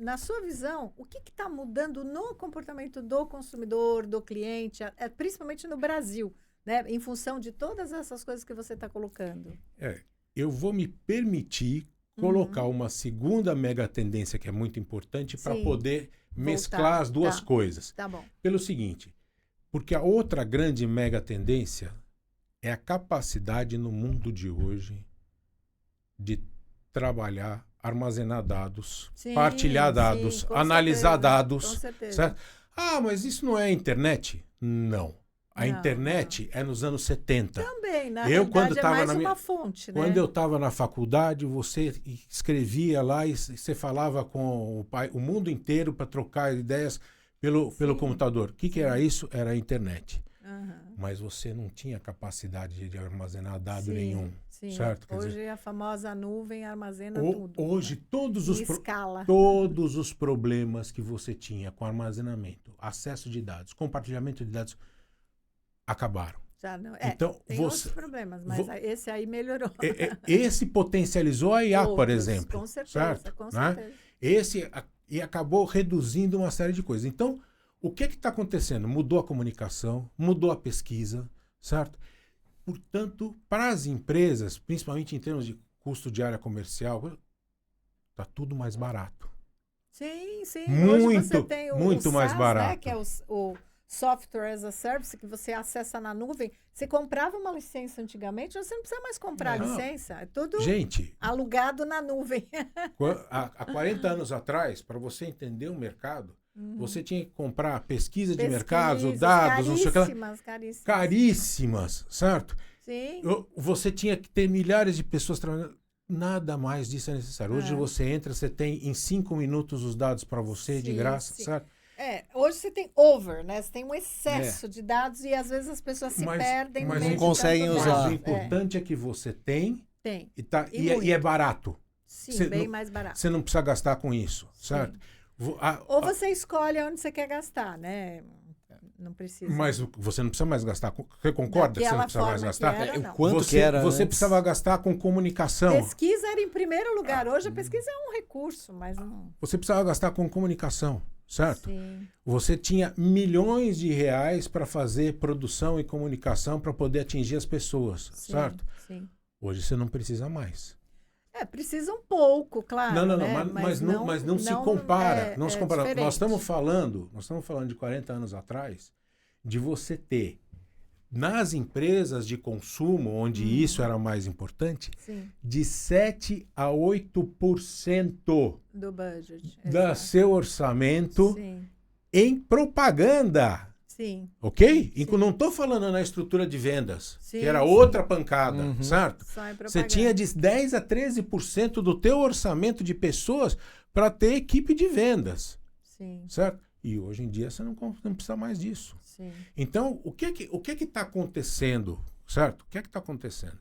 na sua visão, o que está mudando no comportamento do consumidor, do cliente, principalmente no Brasil, né? Em função de todas essas coisas que você está colocando? Eu vou me permitir colocar uma segunda mega tendência que é muito importante para poder mesclar as duas coisas. Tá bom. Pelo seguinte, porque a outra grande mega tendência é a capacidade no mundo de hoje de trabalhar, armazenar dados, partilhar dados, analisar dados. Com certeza. Certo? Mas isso não é internet? Não. A internet é nos anos 70. Também, na realidade, é mais uma fonte, né? Quando eu estava na faculdade, você escrevia lá e você falava com o mundo inteiro para trocar ideias pelo computador. O que era isso? Era a internet. Mas você não tinha capacidade de armazenar dado nenhum. Sim. Certo? Hoje a famosa nuvem armazena tudo. Hoje todos os problemas que você tinha com armazenamento, acesso de dados, compartilhamento de dados, acabaram. Já não. Então, tem outros problemas, mas esse aí melhorou. Esse potencializou a IA, por exemplo. Com certeza, certo? com certeza. E acabou reduzindo uma série de coisas. Então, o que está acontecendo? Mudou a comunicação, mudou a pesquisa, certo? Portanto, para as empresas, principalmente em termos de custo de área comercial, está tudo mais barato. Sim. Muito, hoje você tem muito mais SaaS, barato. Né, que é o Software as a Service, que você acessa na nuvem. Você comprava uma licença antigamente, você não precisa mais comprar a licença. É tudo alugado na nuvem. Há 40 anos atrás, para você entender o mercado, você tinha que comprar pesquisa de mercado, dados, não sei o que lá. Caríssimas, certo? Sim. Você tinha que ter milhares de pessoas trabalhando. Nada mais disso é necessário. Hoje você entra, você tem em 5 minutos os dados para você de graça, certo? Hoje você tem né? Você tem um excesso de dados e às vezes as pessoas se perdem. Mas não conseguem usar. Mas o importante é que você tem. Tem. E é barato. Sim, bem mais barato. Você não precisa gastar com isso, certo? Ou você escolhe onde você quer gastar, né? Não precisa. Mas você não precisa mais gastar. Você concorda que você não precisa mais gastar? Você precisava gastar com comunicação. Pesquisa era em primeiro lugar. Hoje a pesquisa é um recurso, mas não. Você precisava gastar com comunicação, certo? Sim. Você tinha milhões de reais para fazer produção e comunicação para poder atingir as pessoas, certo? Sim. Hoje você não precisa mais. Precisa um pouco, claro. Não, né? mas não se compara. Não se compara. Diferente. Nós estamos falando de 40 anos atrás, de você ter, nas empresas de consumo, onde isso era mais importante, de 7 a 8% do budget. do seu orçamento em propaganda. Sim. Ok? Não estou falando na estrutura de vendas, que era outra pancada, certo? Você tinha de 10 a 13% do teu orçamento de pessoas para ter equipe de vendas. Sim. Certo? E hoje em dia você não precisa mais disso. Sim. Então, o que está acontecendo, certo? O que está acontecendo?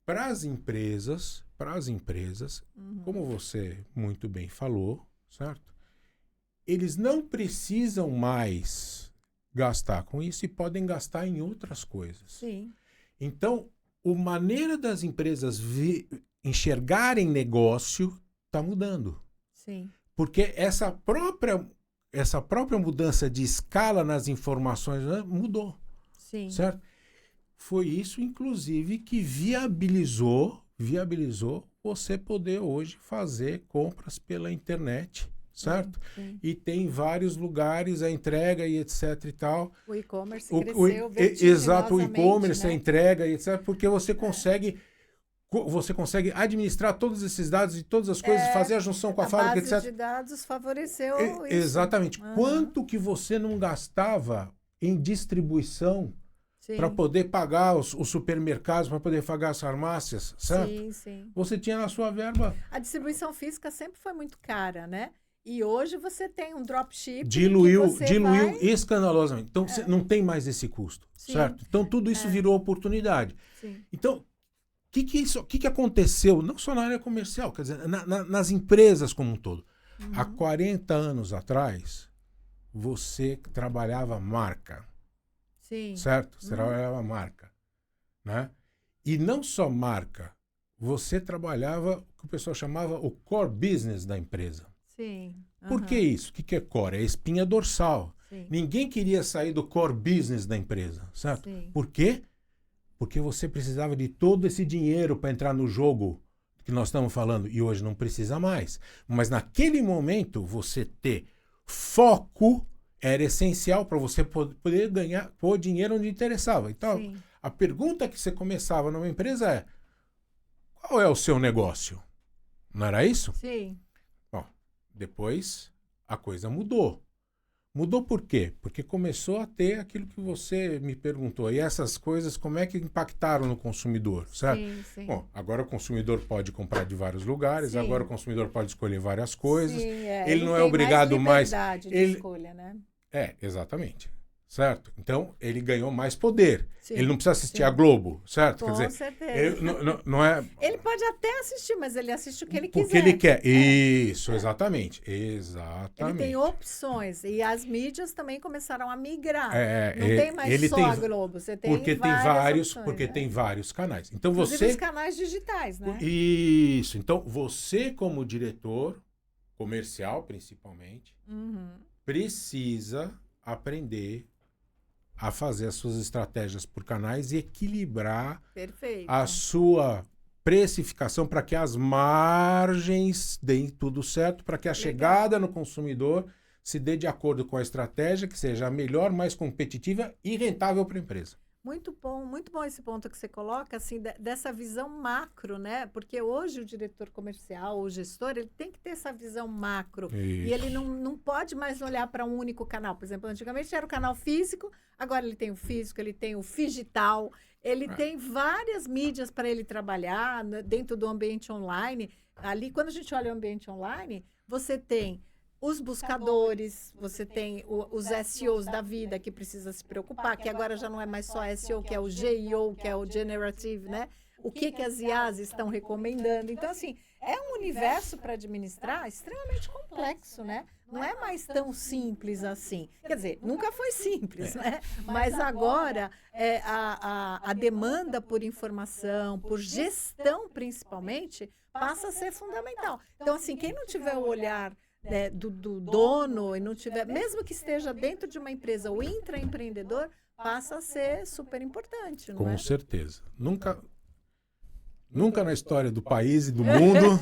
Para as empresas, como você muito bem falou, certo? Eles não precisam mais gastar com isso e podem gastar em outras coisas. Sim. Então, a maneira das empresas enxergarem negócio está mudando. Sim. Porque essa própria mudança de escala nas informações mudou. Sim. Certo? Foi isso, inclusive, que viabilizou você poder hoje fazer compras pela internet. Certo? Sim. E tem vários lugares a entrega e etc e tal. O e-commerce cresceu exato, o e-commerce, né? a entrega e etc, porque você consegue administrar todos esses dados e todas as coisas, fazer a junção com a fábrica, etc. A base de dados favoreceu isso. Exatamente. Quanto que você não gastava em distribuição para poder pagar os supermercados, para poder pagar as farmácias, certo? Sim. Você tinha na sua verba. A distribuição física sempre foi muito cara, né? E hoje você tem um dropship. Diluiu escandalosamente. Então, você não tem mais esse custo, certo? Então, tudo isso virou oportunidade. Sim. Então, o que aconteceu, não só na área comercial, quer dizer, nas empresas como um todo? Há 40 anos atrás, você trabalhava marca. Sim. Certo? Você trabalhava marca. Né? E não só marca, você trabalhava o que o pessoal chamava o core business da empresa. Sim. Por que isso? O que é core? É a espinha dorsal. Sim. Ninguém queria sair do core business da empresa, certo? Sim. Por quê? Porque você precisava de todo esse dinheiro para entrar no jogo que nós estamos falando, e hoje não precisa mais. Mas naquele momento, você ter foco era essencial para você poder ganhar, pôr dinheiro onde interessava. Então, Sim. a pergunta que você começava numa empresa é: qual é o seu negócio? Não era isso? Sim. Bom, depois a coisa mudou. Mudou por quê? Porque começou a ter aquilo que você me perguntou. E essas coisas, como é que impactaram no consumidor, certo? Sim, sim. Bom, agora o consumidor pode comprar de vários lugares, Sim. agora o consumidor pode escolher várias coisas. Sim, ele não é obrigado mais... liberdade de escolha, né? Exatamente. Certo? Então, ele ganhou mais poder. Sim, ele não precisa assistir a Globo, certo? Com Quer dizer, certeza. ele não é... Ele pode até assistir, mas ele assiste o que ele Porque quiser. ele quer. Isso, exatamente. Exatamente. Ele tem opções. E as mídias também começaram a migrar. Não ele tem mais só tem, a Globo. Você tem porque várias opções, porque né? tem vários canais. Então Inclusive você... os canais digitais, né? Isso. Então, você como diretor, comercial principalmente, precisa aprender a fazer as suas estratégias por canais e equilibrar Perfeito. a sua precificação para que as margens deem tudo certo, para que a chegada no consumidor se dê de acordo com a estratégia que seja a melhor, mais competitiva e rentável para a empresa. Muito bom esse ponto que você coloca, assim, dessa visão macro, né? Porque hoje o diretor comercial, o gestor, ele tem que ter essa visão macro. Isso. E ele não pode mais olhar para um único canal. Por exemplo, antigamente era o canal físico, agora ele tem o físico, ele tem o digital, ele tem várias mídias para ele trabalhar dentro do ambiente online. Ali, quando a gente olha o ambiente online, você tem os buscadores, você tem os SEOs da vida que precisa se preocupar, que agora já não é mais só SEO, que é o GEO, que é o Generative, né? O que as IAs estão recomendando. Então, assim, é um universo para administrar extremamente complexo, né? Não é mais tão simples assim. Quer dizer, nunca foi simples, né? Mas agora a demanda por informação, por gestão principalmente, passa a ser fundamental. Então, assim, quem não tiver o olhar do dono e não tiver, mesmo que esteja dentro de uma empresa, o intraempreendedor passa a ser super importante, não Com é? certeza. Nunca na história do país e do mundo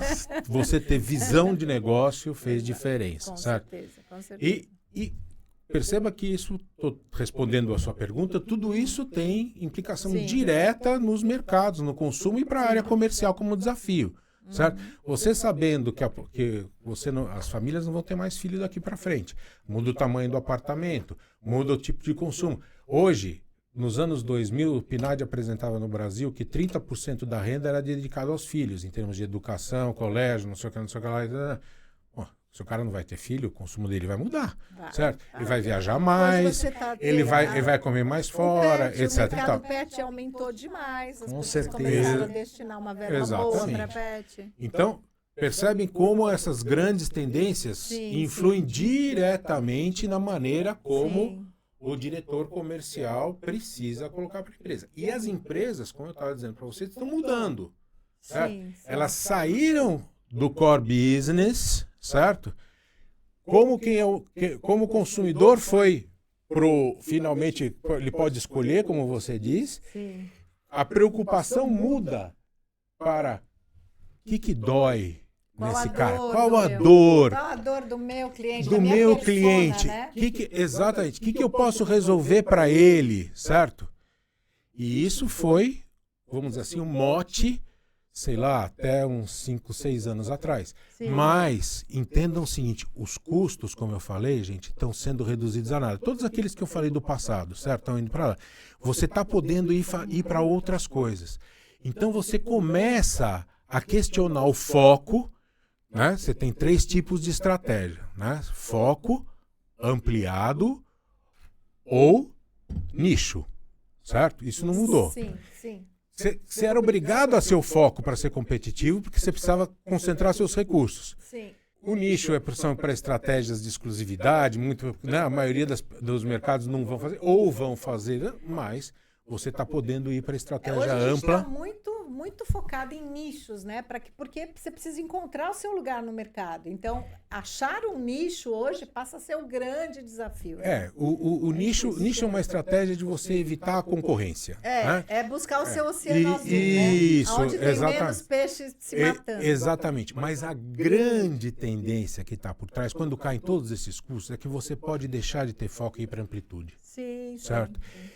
você ter visão de negócio fez diferença, certo? Com certeza. E perceba que isso, estou respondendo a sua pergunta, tudo isso tem implicação direta nos mercados, no consumo e para a área comercial como desafio. Certo? Você sabendo que as famílias não vão ter mais filhos daqui para frente. Muda o tamanho do apartamento, muda o tipo de consumo. Hoje, nos anos 2000, o PNAD apresentava no Brasil que 30% da renda era dedicada aos filhos, em termos de educação, colégio, não sei o que lá. Bom, se o cara não vai ter filho, o consumo dele vai mudar, certo? Ele vai viajar mais, ele vai comer mais fora, etc. O mercado pet aumentou demais, as pessoas começaram a destinar uma verba boa para pet. Então, percebem como essas grandes tendências influem diretamente na maneira como o diretor comercial precisa colocar para a empresa. E as empresas, como eu estava dizendo para vocês, estão mudando. Certo? Elas saíram do core business, certo? Como o consumidor foi finalmente, ele pode escolher, como você diz, a preocupação muda para o que dói nesse cara? Qual a dor? Qual a dor do meu cliente? Do meu cliente. Né? Exatamente. O que eu posso resolver para ele, certo? E isso foi, vamos dizer assim, um mote, sei lá, até uns 5, 6 anos atrás. Mas entendam o seguinte, os custos, como eu falei, gente, estão sendo reduzidos a nada. Todos aqueles que eu falei do passado, certo? Estão indo para lá. Você está podendo ir para outras coisas. Então você começa a questionar o foco, né? Você tem 3 tipos de estratégia, né? Foco, ampliado ou nicho, certo? Isso não mudou. Sim. Você era obrigado a ser o foco para ser competitivo, porque você precisava concentrar seus recursos. Sim. O nicho são para estratégias de exclusividade, né? A maioria dos mercados não vão fazer, ou vão fazer, mas você está podendo ir para a estratégia ampla. Hoje a gente está muito focada em nichos, né? Porque você precisa encontrar o seu lugar no mercado. Então, achar um nicho hoje passa a ser um grande desafio. O nicho é uma estratégia de você evitar a concorrência. Né? É buscar o seu oceano azul, isso, né? Onde tem exatamente. menos peixes se matando. Exatamente. Mas a grande tendência que está por trás, quando caem todos esses custos, é que você pode deixar de ter foco e ir para amplitude. Sim, certo? Sim.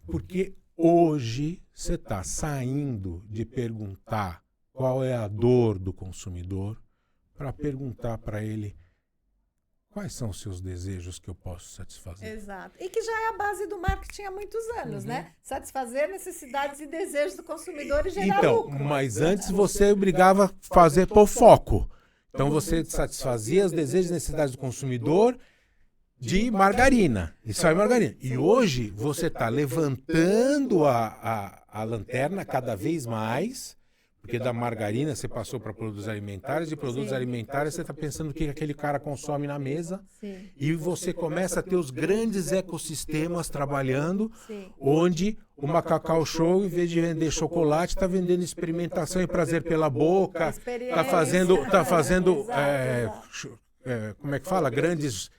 Porque hoje você está saindo de perguntar qual é a dor do consumidor para perguntar para ele quais são os seus desejos que eu posso satisfazer. Exato. E que já é a base do marketing há muitos anos, né? Satisfazer necessidades e desejos do consumidor e gerar lucro. Mas antes você obrigava a fazer por foco. Então você satisfazia os desejos e necessidades do consumidor de margarina. Isso aí é margarina. E hoje você está levantando a lanterna cada vez mais, porque da margarina você passou para produtos alimentares, de produtos alimentares você está pensando o que aquele cara consome na mesa. Sim. E você começa a ter os grandes ecossistemas trabalhando, Sim. onde uma Cacau Show, em vez de vender chocolate, está vendendo experimentação e prazer pela boca, está fazendo como é que fala? Grandes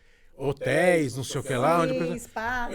hotéis, não sei o que lá. Spa,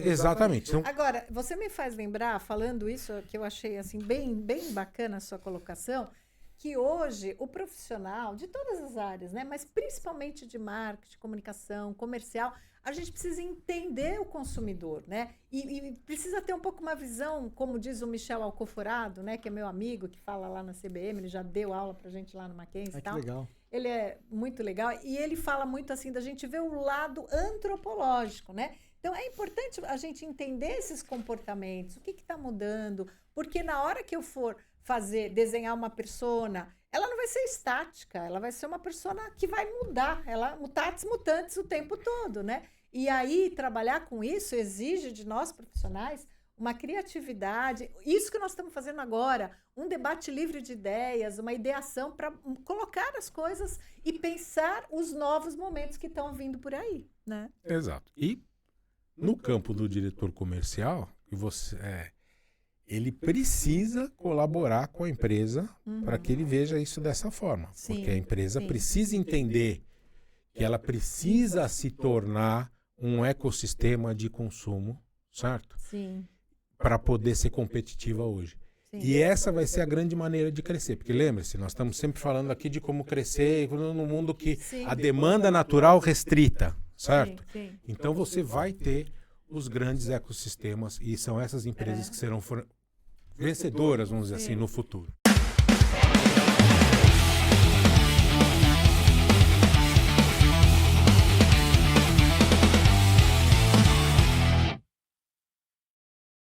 Exatamente. Então, agora, você me faz lembrar, falando isso, que eu achei assim bem bacana a sua colocação, que hoje o profissional de todas as áreas, né, mas principalmente de marketing, comunicação, comercial, a gente precisa entender o consumidor, né? E precisa ter um pouco uma visão, como diz o Michel Alcoforado, né, que é meu amigo, que fala lá na CBM, ele já deu aula pra gente lá no Mackenzie e tal. Que legal. Ele é muito legal e ele fala muito assim da gente ver o lado antropológico, né? Então é importante a gente entender esses comportamentos, o que está mudando, porque na hora que eu for desenhar uma persona, ela não vai ser estática, ela vai ser uma persona que vai mudar, ela mutatis mutantes o tempo todo, né? E aí trabalhar com isso exige de nós profissionais uma criatividade, isso que nós estamos fazendo agora, um debate livre de ideias, uma ideação para colocar as coisas e pensar os novos momentos que estão vindo por aí, né? Exato. E no campo do diretor comercial, ele precisa colaborar com a empresa para que ele veja isso dessa forma. Sim, porque a empresa sim. precisa entender que ela precisa se tornar um ecossistema de consumo, certo? Sim. Para poder ser competitiva hoje. Sim. E essa vai ser a grande maneira de crescer. Porque lembre-se, nós estamos sempre falando aqui de como crescer no mundo que Sim. a demanda natural restrita, certo? Sim, sim. Então você vai ter os grandes ecossistemas e são essas empresas que serão vencedoras, vamos dizer assim, no futuro.